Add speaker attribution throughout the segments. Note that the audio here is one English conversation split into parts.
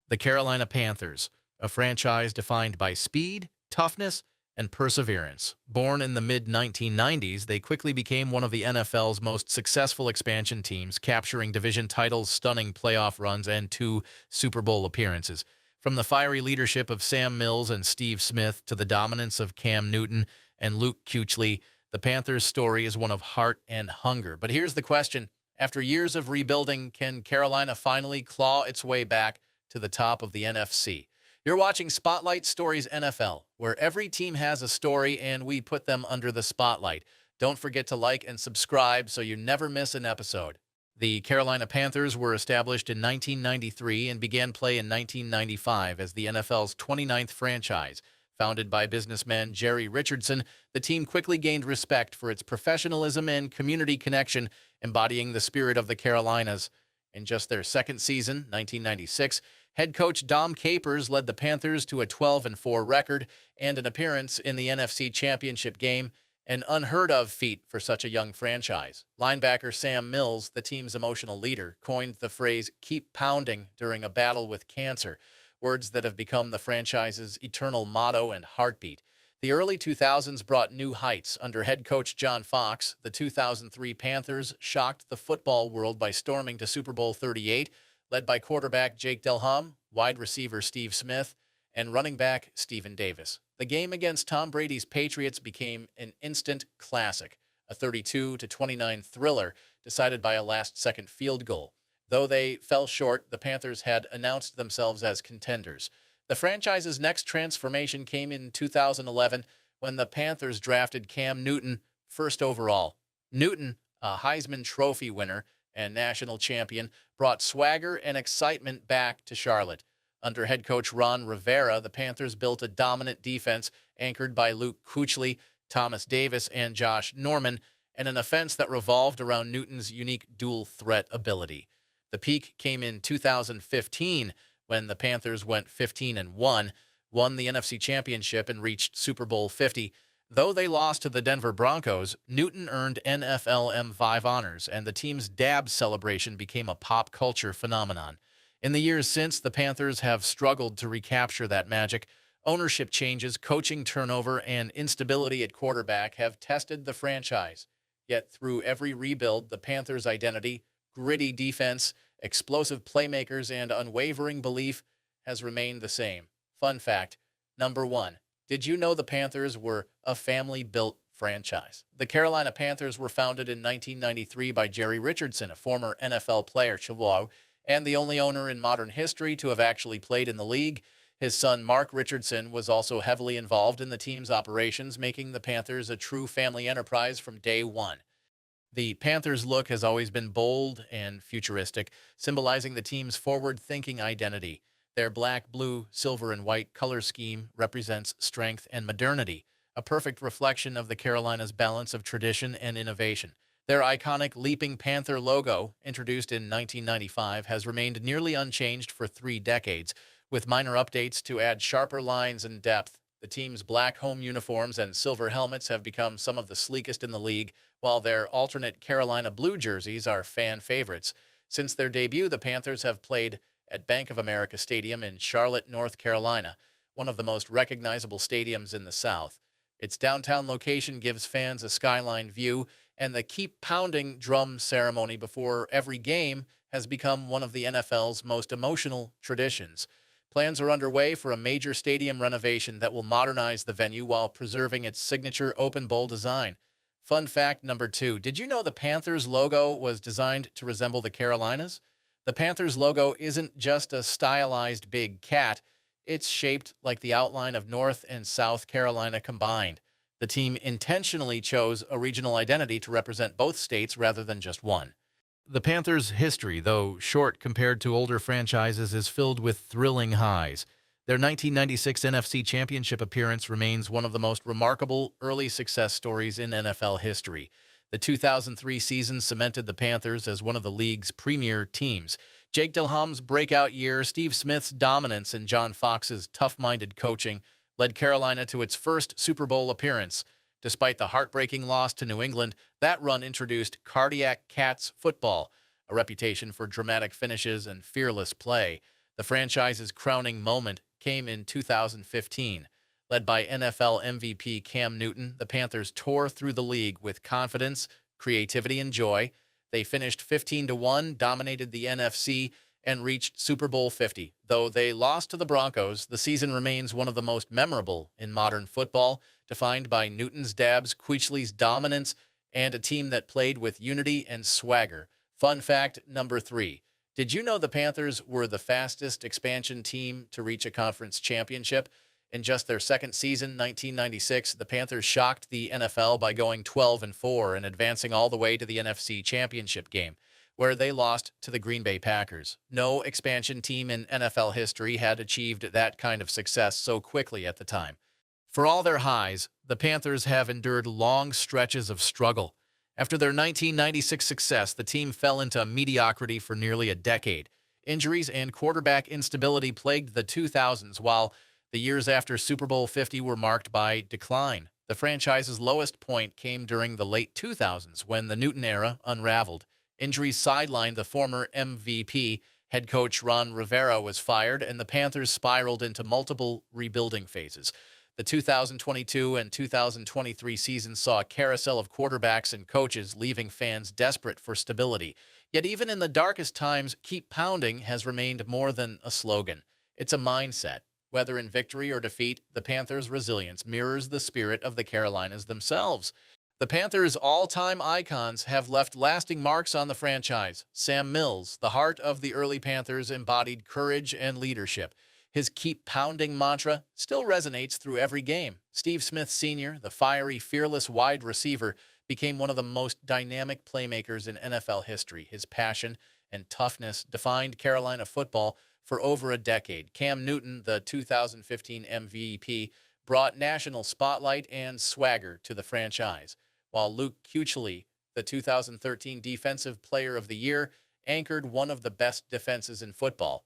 Speaker 1: The Carolina Panthers, a franchise defined by speed, toughness, and perseverance. Born in the mid-1990s, they quickly became one of the NFL's most successful expansion teams, capturing division titles, stunning playoff runs, and two Super Bowl appearances. From the fiery leadership of Sam Mills and Steve Smith to the dominance of Cam Newton and Luke Kuechly, the Panthers' story is one of heart and hunger. But here's the question. After years of rebuilding, can Carolina finally claw its way back to the top of the NFC? You're watching Spotlight Stories NFL, where every team has a story and we put them under the spotlight. Don't forget to like and subscribe so you never miss an episode. The Carolina Panthers were established in 1993 and began play in 1995 as the NFL's 29th franchise. Founded by businessman Jerry Richardson, the team quickly gained respect for its professionalism and community connection, embodying the spirit of the Carolinas. In just their second season, 1996, head coach Dom Capers led the Panthers to a 12-4 record and an appearance in the NFC Championship game, an unheard-of feat for such a young franchise. Linebacker Sam Mills, the team's emotional leader, coined the phrase "keep pounding" during a battle with cancer, words that have become the franchise's eternal motto and heartbeat. The early 2000s brought new heights. Under head coach John Fox, the 2003 Panthers shocked the football world by storming to Super Bowl 38, led by quarterback Jake Delhomme, wide receiver Steve Smith, and running back Stephen Davis. The game against Tom Brady's Patriots became an instant classic, a 32-29 thriller decided by a last-second field goal. Though they fell short, the Panthers had announced themselves as contenders. The franchise's next transformation came in 2011 when the Panthers drafted Cam Newton first overall. Newton, a Heisman Trophy winner and national champion, brought swagger and excitement back to Charlotte. Under head coach Ron Rivera, the Panthers built a dominant defense anchored by Luke Kuechly, Thomas Davis, and Josh Norman, and an offense that revolved around Newton's unique dual-threat ability. The peak came in 2015 when the Panthers went 15-1, won the NFC Championship, and reached Super Bowl 50. Though they lost to the Denver Broncos, Newton earned NFL M5 honors, and the team's dab celebration became a pop culture phenomenon. In the years since, the Panthers have struggled to recapture that magic. Ownership changes, coaching turnover, and instability at quarterback have tested the franchise. Yet through every rebuild, the Panthers' identity, gritty defense, explosive playmakers, and unwavering belief has remained the same. Fun fact, number 1. Did you know the Panthers were a family-built franchise? The Carolina Panthers were founded in 1993 by Jerry Richardson, a former NFL player, and the only owner in modern history to have actually played in the league. His son, Mark Richardson, was also heavily involved in the team's operations, making the Panthers a true family enterprise from day one. The Panthers' look has always been bold and futuristic, symbolizing the team's forward-thinking identity. Their black, blue, silver, and white color scheme represents strength and modernity, a perfect reflection of the Carolinas' balance of tradition and innovation. Their iconic Leaping Panther logo, introduced in 1995, has remained nearly unchanged for 3 decades, with minor updates to add sharper lines and depth. The team's black home uniforms and silver helmets have become some of the sleekest in the league, while their alternate Carolina blue jerseys are fan favorites. Since their debut, the Panthers have played at Bank of America Stadium in Charlotte, North Carolina, one of the most recognizable stadiums in the South. Its downtown location gives fans a skyline view, and the keep pounding drum ceremony before every game has become one of the NFL's most emotional traditions. Plans are underway for a major stadium renovation that will modernize the venue while preserving its signature open bowl design. Fun fact number 2. Did you know the Panthers logo was designed to resemble the Carolinas? The Panthers logo isn't just a stylized big cat. It's shaped like the outline of North and South Carolina combined. The team intentionally chose a regional identity to represent both states rather than just one. The Panthers' history, though short compared to older franchises, is filled with thrilling highs. Their 1996 NFC Championship appearance remains one of the most remarkable early success stories in NFL history. The 2003 season cemented the Panthers as one of the league's premier teams. Jake Delhomme's breakout year, Steve Smith's dominance, and John Fox's tough-minded coaching led Carolina to its first Super Bowl appearance. Despite the heartbreaking loss to New England, that run introduced Cardiac Cats football, a reputation for dramatic finishes and fearless play. The franchise's crowning moment came in 2015. Led by NFL MVP Cam Newton, the Panthers tore through the league with confidence, creativity, and joy. They finished 15-1, dominated the NFC, and reached Super Bowl 50. Though they lost to the Broncos, the season remains one of the most memorable in modern football, defined by Newton's dabs, Kuechly's dominance, and a team that played with unity and swagger. Fun fact number 3. Did you know the Panthers were the fastest expansion team to reach a conference championship? In just their second season, 1996, the Panthers shocked the NFL by going 12-4 and advancing all the way to the NFC Championship game, where they lost to the Green Bay Packers. No expansion team in NFL history had achieved that kind of success so quickly at the time. For all their highs, the Panthers have endured long stretches of struggle. After their 1996 success, the team fell into mediocrity for nearly a decade. Injuries and quarterback instability plagued the 2000s, while the years after Super Bowl 50 were marked by decline. The franchise's lowest point came during the late 2000s when the Newton era unraveled. Injuries sidelined the former MVP. Head coach Ron Rivera was fired, and the Panthers spiraled into multiple rebuilding phases. The 2022 and 2023 seasons saw a carousel of quarterbacks and coaches, leaving fans desperate for stability. Yet even in the darkest times, "Keep pounding" has remained more than a slogan. It's a mindset. Whether in victory or defeat, the Panthers' resilience mirrors the spirit of the Carolinas themselves. The Panthers' all-time icons have left lasting marks on the franchise. Sam Mills, the heart of the early Panthers, embodied courage and leadership. His "keep pounding" mantra still resonates through every game. Steve Smith Sr., the fiery, fearless wide receiver, became one of the most dynamic playmakers in NFL history. His passion and toughness defined Carolina football for over a decade. Cam Newton, the 2015 MVP, brought national spotlight and swagger to the franchise, while Luke Kuechly, the 2013 Defensive Player of the Year, anchored one of the best defenses in football.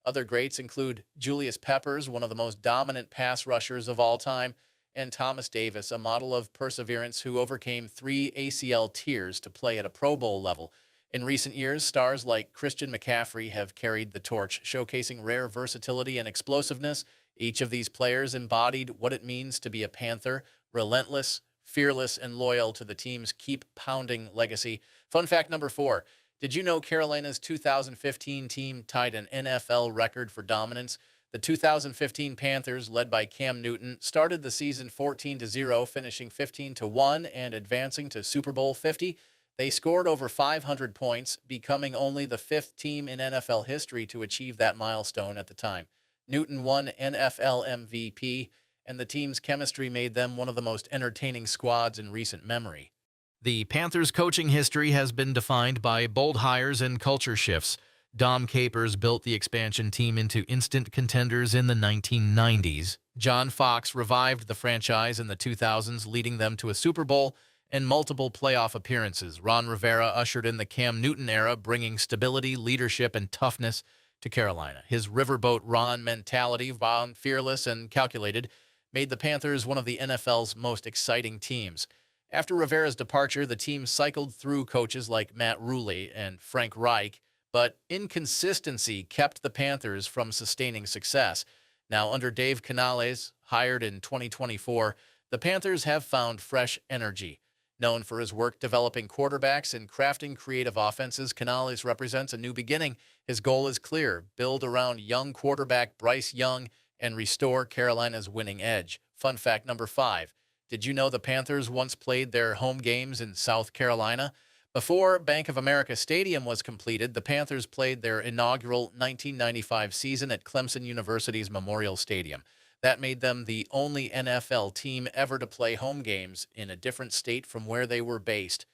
Speaker 1: Other greats include Julius Peppers, one of the most dominant pass rushers of all time, and Thomas Davis, a model of perseverance who overcame 3 ACL tears to play at a Pro Bowl level. In recent years, stars like Christian McCaffrey have carried the torch, showcasing rare versatility and explosiveness. Each of these players embodied what it means to be a Panther, relentless, fearless, and loyal to the team's "keep pounding" legacy. Fun fact number 4. Did you know Carolina's 2015 team tied an NFL record for dominance? The 2015 Panthers, led by Cam Newton, started the season 14-0, finishing 15-1 and advancing to Super Bowl 50. They scored over 500 points, becoming only the 5th team in NFL history to achieve that milestone at the time. Newton won NFL MVP, and the team's chemistry made them one of the most entertaining squads in recent memory. The Panthers' coaching history has been defined by bold hires and culture shifts. Dom Capers built the expansion team into instant contenders in the 1990s. John Fox revived the franchise in the 2000s, leading them to a Super Bowl and multiple playoff appearances. Ron Rivera ushered in the Cam Newton era, bringing stability, leadership, and toughness to Carolina. His riverboat Ron mentality, bound, fearless, and calculated, made the Panthers one of the NFL's most exciting teams. After Rivera's departure, the team cycled through coaches like Matt Ruley and Frank Reich, but inconsistency kept the Panthers from sustaining success. Now, under Dave Canales, hired in 2024, the Panthers have found fresh energy. Known for his work developing quarterbacks and crafting creative offenses, Canales represents a new beginning. His goal is clear: build around young quarterback Bryce Young and restore Carolina's winning edge. Fun fact number 5. Did you know the Panthers once played their home games in South Carolina? Before Bank of America Stadium was completed, the Panthers played their inaugural 1995 season at Clemson University's Memorial Stadium. That made them the only NFL team ever to play home games in a different state from where they were based.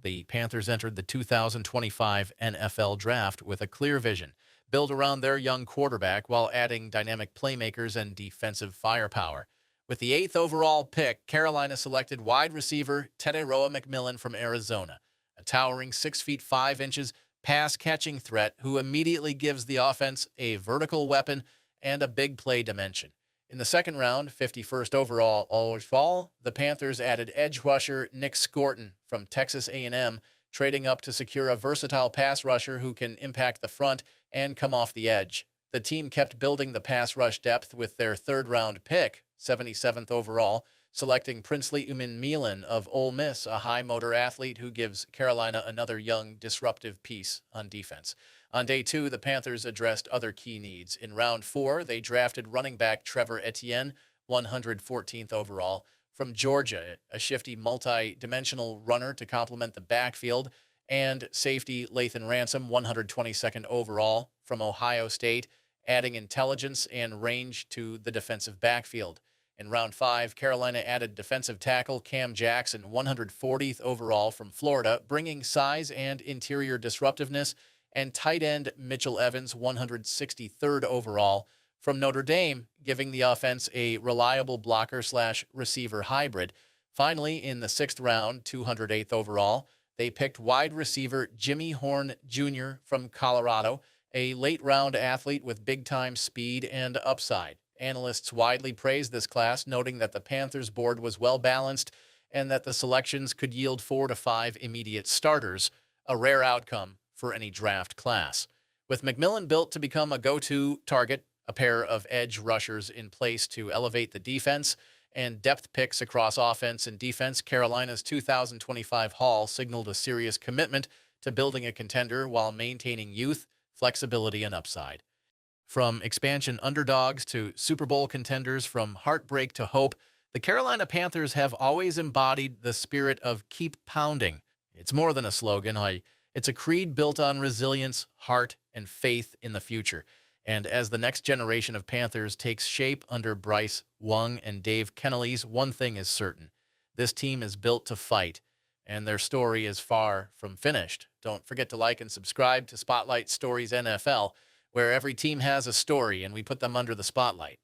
Speaker 1: The Panthers entered the 2025 NFL Draft with a clear vision: build around their young quarterback while adding dynamic playmakers and defensive firepower. With the 8th overall pick, Carolina selected wide receiver Teteroa McMillan from Arizona, a towering 6 feet 5 inches pass-catching threat who immediately gives the offense a vertical weapon and a big play dimension. In the second round, 51st overall, the Panthers added edge rusher Nick Scorton from Texas A&M, trading up to secure a versatile pass rusher who can impact the front and come off the edge. The team kept building the pass rush depth with their third-round pick, 77th overall, selecting Princely Umanmielen of Ole Miss, a high-motor athlete who gives Carolina another young, disruptive piece on defense. On day two, the Panthers addressed other key needs. In round four, they drafted running back Trevor Etienne, 114th overall, from Georgia, a shifty, multi-dimensional runner to complement the backfield, and safety Lathan Ransom, 122nd overall, from Ohio State, adding intelligence and range to the defensive backfield. In round five, Carolina added defensive tackle Cam Jackson, 140th overall from Florida, bringing size and interior disruptiveness, and tight end Mitchell Evans, 163rd overall from Notre Dame, giving the offense a reliable blocker/receiver hybrid. Finally, in the sixth round, 208th overall, they picked wide receiver Jimmy Horn Jr. from Colorado, a late-round athlete with big-time speed and upside. Analysts widely praised this class, noting that the Panthers' board was well-balanced and that the selections could yield 4 to 5 immediate starters, a rare outcome for any draft class. With McMillan built to become a go-to target, a pair of edge rushers in place to elevate the defense, and depth picks across offense and defense, Carolina's 2025 haul signaled a serious commitment to building a contender while maintaining youth, flexibility, and upside. From expansion underdogs to Super Bowl contenders, from heartbreak to hope, the Carolina Panthers have always embodied the spirit of keep pounding. It's more than a slogan. It's a creed built on resilience, heart, and faith in the future. And as the next generation of Panthers takes shape under Bryce Wung and Dave Kennelly's, one thing is certain. This team is built to fight, and their story is far from finished. Don't forget to like and subscribe to Spotlight Stories NFL, where every team has a story and we put them under the spotlight.